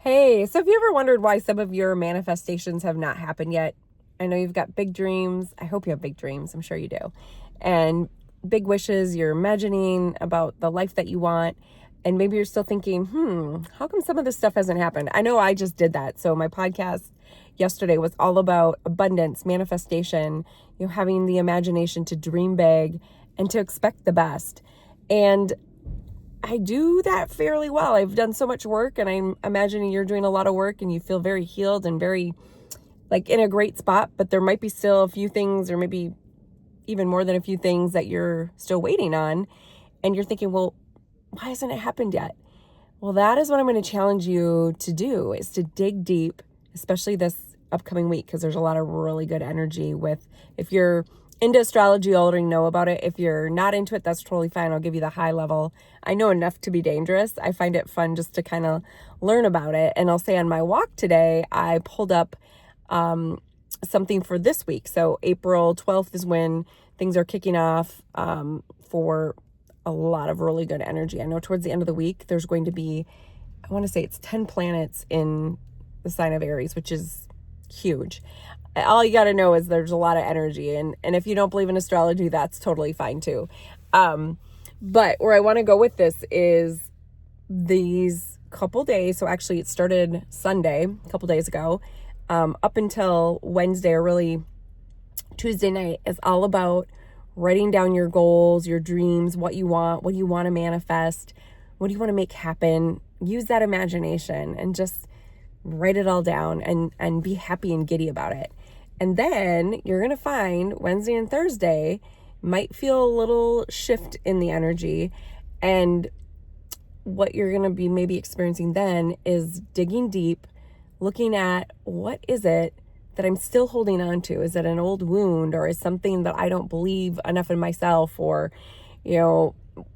Hey, so have you ever wondered why some of your manifestations have not happened yet? I know you've got big dreams. I hope you have big dreams. I'm sure you do. And big wishes you're imagining about the life that you want. And maybe you're still thinking, how come some of this stuff hasn't happened? I know I just did that. So my podcast yesterday was all about abundance, manifestation, having the imagination to dream big and to expect the best. And I do that fairly well. I've done so much work, and I'm imagining you're doing a lot of work and you feel very healed and very like in a great spot, but there might be still a few things, or maybe even more than a few things, that you're still waiting on. And you're thinking, well, why hasn't it happened yet? Well, that is what I'm going to challenge you to do, is to dig deep, especially this upcoming week, because there's a lot of really good energy with, if you're into astrology, you already know about it. If you're not into it, that's totally fine. I'll give you the high level. I know enough to be dangerous. I find it fun just to kind of learn about it. And I'll say on my walk today, I pulled up something for this week. So April 12th is when things are kicking off for a lot of really good energy. I know towards the end of the week, there's going to be, I want to say it's 10 planets in the sign of Aries, which is huge. All you got to know is there's a lot of energy. And if you don't believe in astrology, that's totally fine too. But where I want to go with this is these couple days. So actually it started Sunday, a couple days ago, up until Wednesday, or really Tuesday night, is all about writing down your goals, your dreams, what do you want to manifest, what do you want to make happen. Use that imagination and just write it all down and be happy and giddy about it. And then you're going to find Wednesday and Thursday might feel a little shift in the energy. And what you're going to be maybe experiencing then is digging deep, looking at, what is it that I'm still holding on to? Is it an old wound, or is something that I don't believe enough in myself? Or,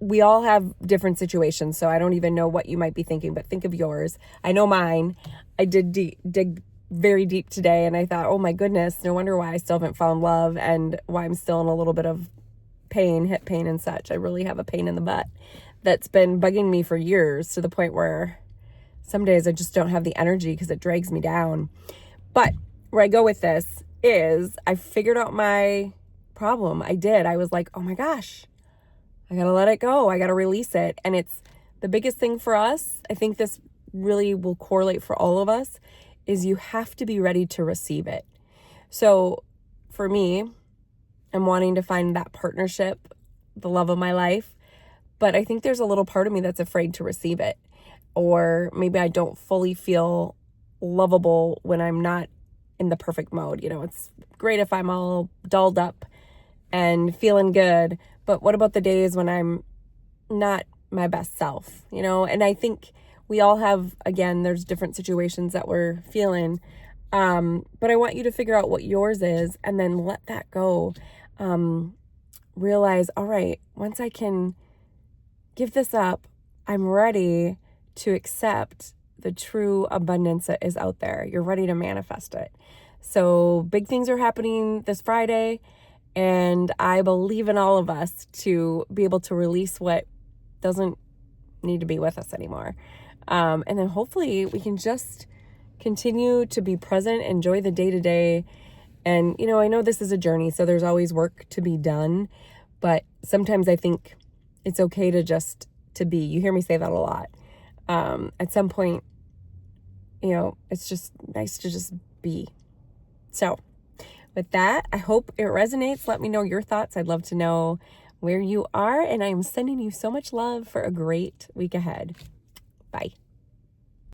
we all have different situations, so I don't even know what you might be thinking, but think of yours. I know mine. I did dig very deep today, and I thought, oh my goodness, no wonder why I still haven't found love, and why I'm still in a little bit of pain, hip pain and such. I really have a pain in the butt that's been bugging me for years, to the point where some days I just don't have the energy because it drags me down. But where I go with this is, I figured out my problem. I was like, oh my gosh, I got to let it go. I got to release it. And it's the biggest thing for us. I think this really will correlate for all of us, is you have to be ready to receive it. So for me, I'm wanting to find that partnership, the love of my life. But I think there's a little part of me that's afraid to receive it. Or maybe I don't fully feel lovable when I'm not in the perfect mode. It's great if I'm all dolled up and feeling good, but what about the days when I'm not my best self, And I think we all have, again, there's different situations that we're feeling, but I want you to figure out what yours is, and then let that go. Realize, all right, once I can give this up, I'm ready to accept the true abundance that is out there. You're ready to manifest it. So big things are happening this Friday, and I believe in all of us to be able to release what doesn't need to be with us anymore. And then hopefully we can just continue to be present, enjoy the day-to-day. And, I know this is a journey, so there's always work to be done. But sometimes I think it's okay to be. You hear me say that a lot. At some point, it's just nice to just be. So with that, I hope it resonates. Let me know your thoughts. I'd love to know where you are, and I'm sending you so much love for a great week ahead. Bye.